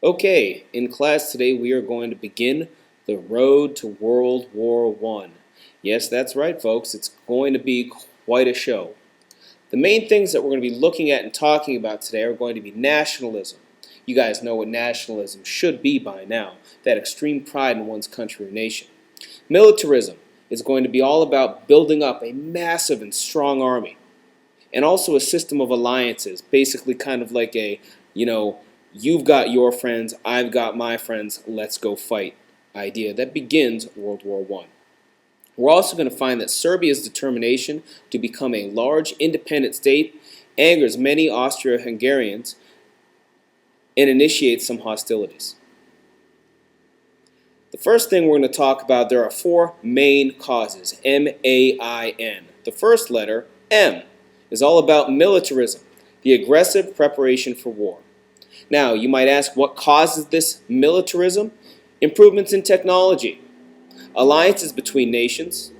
Okay, in class today we are going to begin the road to World War I. Yes, that's right, folks. It's going to be quite a show. The main things that we're going to be looking at and talking about today are going to be nationalism. You guys know what nationalism should be by now, that extreme pride in one's country or nation. Militarism is going to be all about building up a massive and strong army, and also a system of alliances, basically kind of like a, you've got your friends, I've got my friends, let's go fight idea that begins World War I. We're also going to find that Serbia's determination to become a large independent state angers many Austro-Hungarians and initiates some hostilities. The first thing we're going to talk about, there are four main causes, M-A-I-N. The first letter, M, is all about militarism, the aggressive preparation for war. Now, you might ask, what causes this militarism? Improvements in technology, alliances between nations,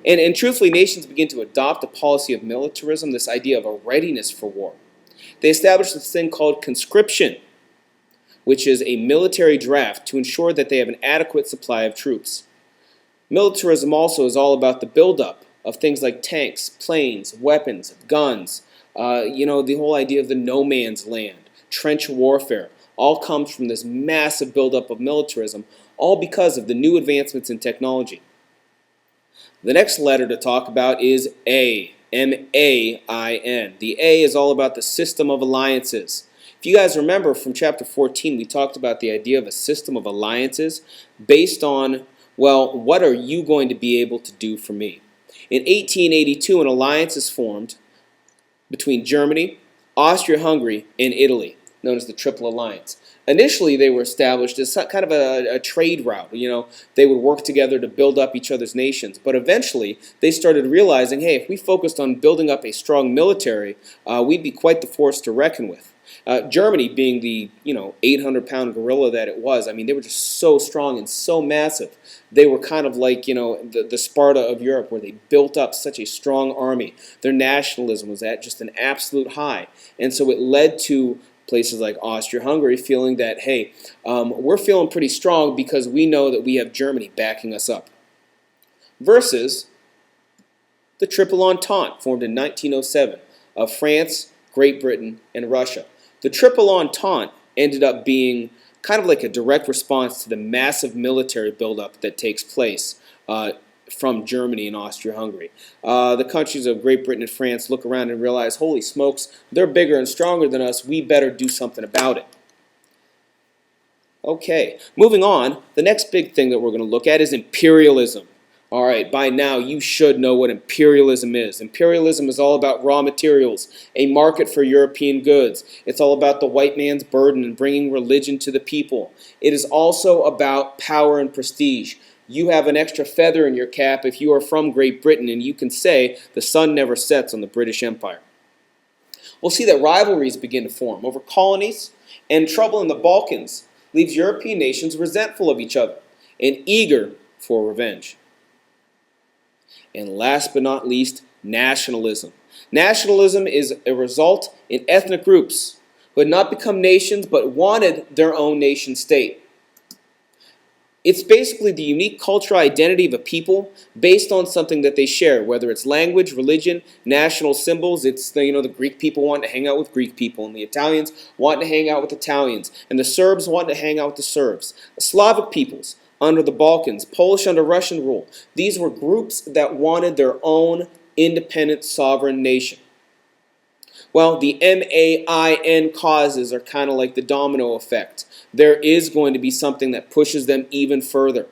and truthfully, nations begin to adopt a policy of militarism, this idea of a readiness for war. They establish this thing called conscription, which is a military draft to ensure that they have an adequate supply of troops. Militarism also is all about the buildup of things like tanks, planes, weapons, guns, the whole idea of the no man's land, trench warfare, all comes from this massive buildup of militarism, all because of the new advancements in technology. The next letter to talk about is A, M-A-I-N. The A is all about the system of alliances. If you guys remember from chapter 14, we talked about the idea of a system of alliances based on, well, what are you going to be able to do for me? In 1882, an alliance is formed between Germany, Austria-Hungary, and Italy, known as the Triple Alliance. Initially, they were established as kind of a trade route. They would work together to build up each other's nations. But eventually, they started realizing, hey, if we focused on building up a strong military, we'd be quite the force to reckon with. Germany being the 800-pound gorilla that it was, they were just so strong and so massive. They were kind of like the Sparta of Europe, where they built up such a strong army. Their nationalism was at just an absolute high, and so it led to places like Austria-Hungary feeling that, hey, we're feeling pretty strong because we know that we have Germany backing us up. Versus the Triple Entente, formed in 1907, of France, Great Britain, and Russia. The Triple Entente ended up being kind of like a direct response to the massive military buildup that takes place from Germany and Austria-Hungary. The countries of Great Britain and France look around and realize, holy smokes, they're bigger and stronger than us, we better do something about it. Okay, moving on, the next big thing that we're going to look at is imperialism. All right, by now you should know what imperialism is. Imperialism is all about raw materials, a market for European goods. It's all about the white man's burden and bringing religion to the people. It is also about power and prestige. You have an extra feather in your cap if you are from Great Britain, and you can say the sun never sets on the British Empire. We'll see that rivalries begin to form over colonies, and trouble in the Balkans leaves European nations resentful of each other and eager for revenge. And last but not least, nationalism. Nationalism is a result in ethnic groups who had not become nations but wanted their own nation state. It's basically the unique cultural identity of a people based on something that they share, whether it's language, religion, national symbols. It's the Greek people want to hang out with Greek people, and the Italians want to hang out with Italians, and the Serbs want to hang out with the Serbs. The Slavic peoples under the Balkans, Polish under Russian rule. These were groups that wanted their own independent sovereign nation. Well, the MAIN causes are kind of like the domino effect. There is going to be something that pushes them even further.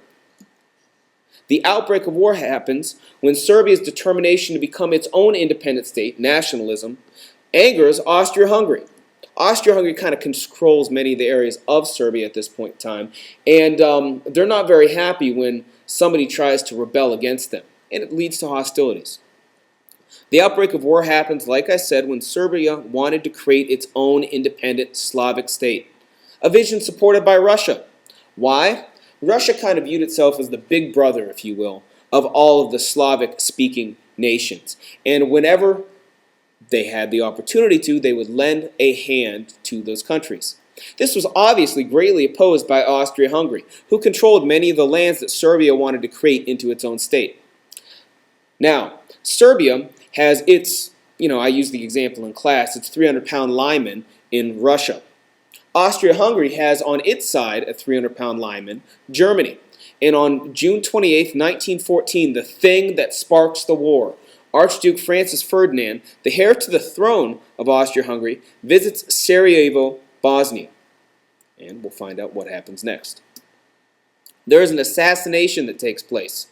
The outbreak of war happens when Serbia's determination to become its own independent state, nationalism, angers Austria-Hungary. Austria-Hungary kind of controls many of the areas of Serbia at this point in time, and they're not very happy when somebody tries to rebel against them, and it leads to hostilities. The outbreak of war happens, like I said, when Serbia wanted to create its own independent Slavic state, a vision supported by Russia. Why? Russia kind of viewed itself as the big brother, if you will, of all of the Slavic-speaking nations, and whenever they had the opportunity to, they would lend a hand to those countries. This was obviously greatly opposed by Austria-Hungary, who controlled many of the lands that Serbia wanted to create into its own state. Now, Serbia has its, I used the example in class, its 300-pound lineman in Russia. Austria-Hungary has on its side a 300-pound lineman, Germany. And on June 28, 1914, the thing that sparks the war, Archduke Francis Ferdinand, the heir to the throne of Austria-Hungary, visits Sarajevo, Bosnia. And we'll find out what happens next. There is an assassination that takes place.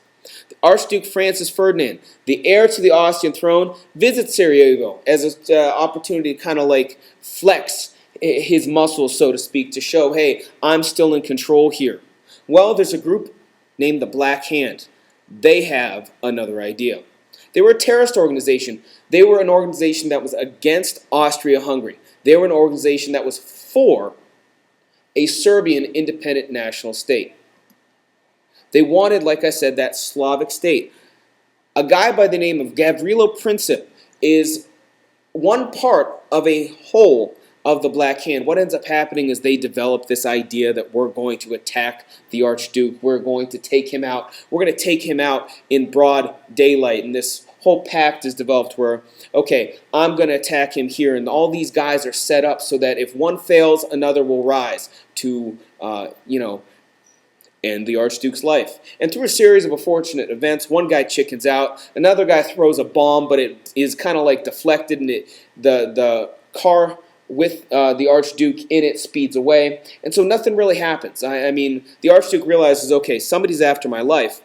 Archduke Francis Ferdinand, the heir to the Austrian throne, visits Sarajevo as an opportunity to kind of like flex his muscles, so to speak, to show, hey, I'm still in control here. Well, there's a group named the Black Hand. They have another idea. They were a terrorist organization. They were an organization that was against Austria-Hungary. They were an organization that was for a Serbian independent national state. They wanted, like I said, that Slavic state. A guy by the name of Gavrilo Princip is one part of a whole of the Black Hand. What ends up happening is they develop this idea that we're going to attack the Archduke. We're going to take him out. We're going to take him out in broad daylight. And this whole pact is developed where, okay, I'm going to attack him here. And all these guys are set up so that if one fails, another will rise to, end the Archduke's life. And through a series of unfortunate events, one guy chickens out, another guy throws a bomb, but it is kind of like deflected, and the car with the Archduke in it speeds away, and so nothing really happens. I mean, the Archduke realizes, okay, somebody's after my life.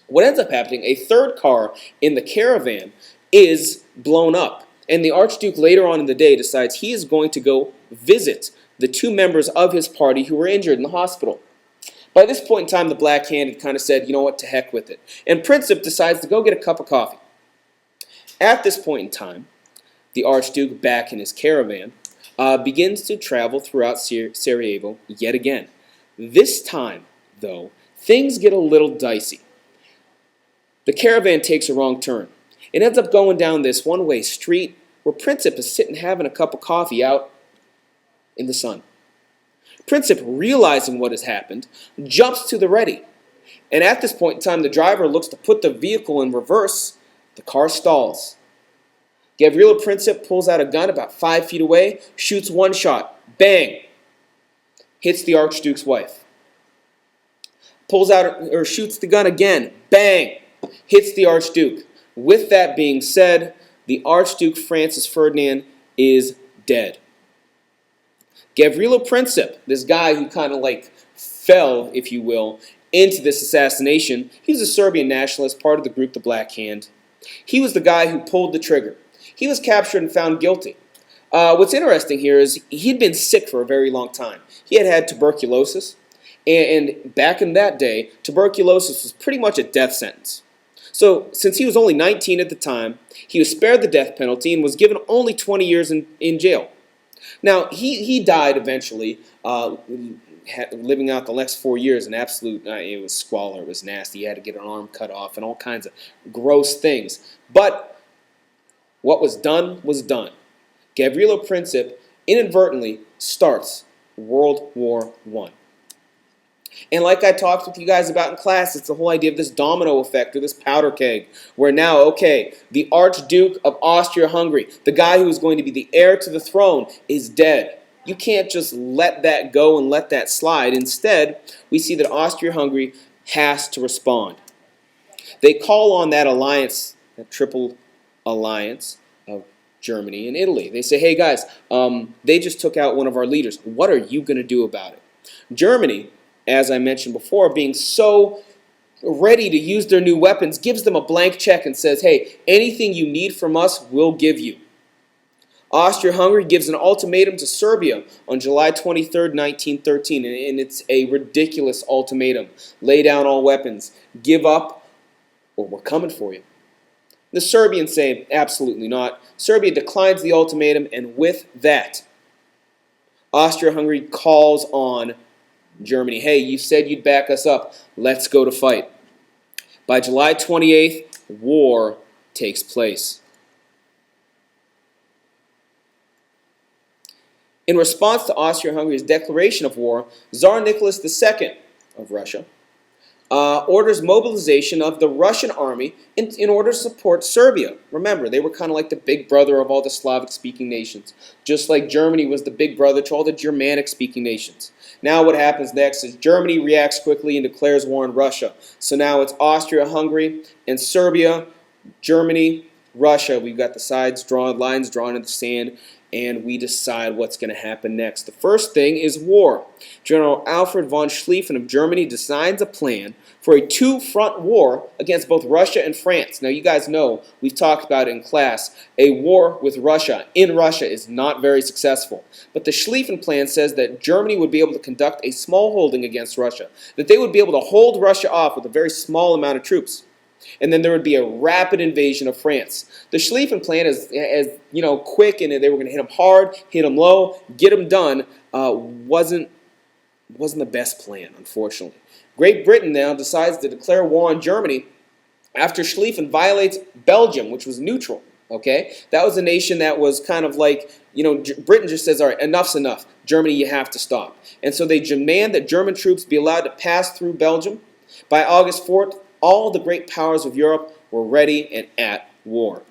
What ends up happening, a third car in the caravan is blown up, and the Archduke later on in the day decides he is going to go visit the two members of his party who were injured in the hospital. By this point in time, the Black Hand had kind of said, you know what, to heck with it. And Princip decides to go get a cup of coffee. At this point in time, the Archduke, back in his caravan, begins to travel throughout Sarajevo yet again. This time, though, things get a little dicey. The caravan takes a wrong turn. It ends up going down this one-way street where Princip is sitting having a cup of coffee out in the sun. Princip, realizing what has happened, jumps to the ready. And at this point in time, the driver looks to put the vehicle in reverse. The car stalls. Gavrilo Princip pulls out a gun about 5 feet away, shoots one shot. Bang! Hits the Archduke's wife. Pulls out or shoots the gun again. Bang! Hits the Archduke. With that being said, the Archduke Francis Ferdinand is dead. Gavrilo Princip, this guy who kind of like fell, if you will, into this assassination, he was a Serbian nationalist, part of the group the Black Hand. He was the guy who pulled the trigger. He was captured and found guilty. What's interesting here is he'd been sick for a very long time. He had had tuberculosis, and back in that day, tuberculosis was pretty much a death sentence. So, since he was only 19 at the time, he was spared the death penalty and was given only 20 years in jail. Now, he died eventually, living out the next 4 years in absolute, it was squalor, it was nasty. He had to get an arm cut off and all kinds of gross things. But what was done was done. Gavrilo Princip inadvertently starts World War I. And like I talked with you guys about in class, it's the whole idea of this domino effect or this powder keg, where now, okay, the Archduke of Austria-Hungary, the guy who is going to be the heir to the throne, is dead. You can't just let that go and let that slide. Instead, we see that Austria-Hungary has to respond. They call on that alliance, that triple alliance of Germany and Italy. They say, hey guys, they just took out one of our leaders. What are you going to do about it? Germany, as I mentioned before, being so ready to use their new weapons, gives them a blank check and says, hey, anything you need from us, we'll give you. Austria-Hungary gives an ultimatum to Serbia on July 23, 1913, and it's a ridiculous ultimatum. Lay down all weapons. Give up, or we're coming for you. The Serbians say, absolutely not. Serbia declines the ultimatum, and with that, Austria-Hungary calls on Germany. Hey, you said you'd back us up. Let's go to fight. By July 28th, war takes place. In response to Austria-Hungary's declaration of war, Tsar Nicholas II of Russia orders mobilization of the Russian army in order to support Serbia. Remember, they were kind of like the big brother of all the Slavic-speaking nations, just like Germany was the big brother to all the Germanic-speaking nations. Now what happens next is Germany reacts quickly and declares war on Russia. So now it's Austria-Hungary and Serbia, Germany, Russia. We've got the lines drawn in the sand, and we decide what's going to happen next. The first thing is war. General Alfred von Schlieffen of Germany designs a plan for a two-front war against both Russia and France. Now, you guys know, we've talked about it in class, a war with Russia in Russia is not very successful. But the Schlieffen plan says that Germany would be able to conduct a small holding against Russia, that they would be able to hold Russia off with a very small amount of troops. And then there would be a rapid invasion of France. The Schlieffen plan is quick, and they were going to hit them hard, hit them low, get them done. Wasn't the best plan, unfortunately. Great Britain now decides to declare war on Germany after Schlieffen violates Belgium, which was neutral. Okay, that was a nation that was kind of like, Britain just says, all right, enough's enough. Germany, you have to stop. And so they demand that German troops be allowed to pass through Belgium. By August 4th, all the great powers of Europe were ready and at war.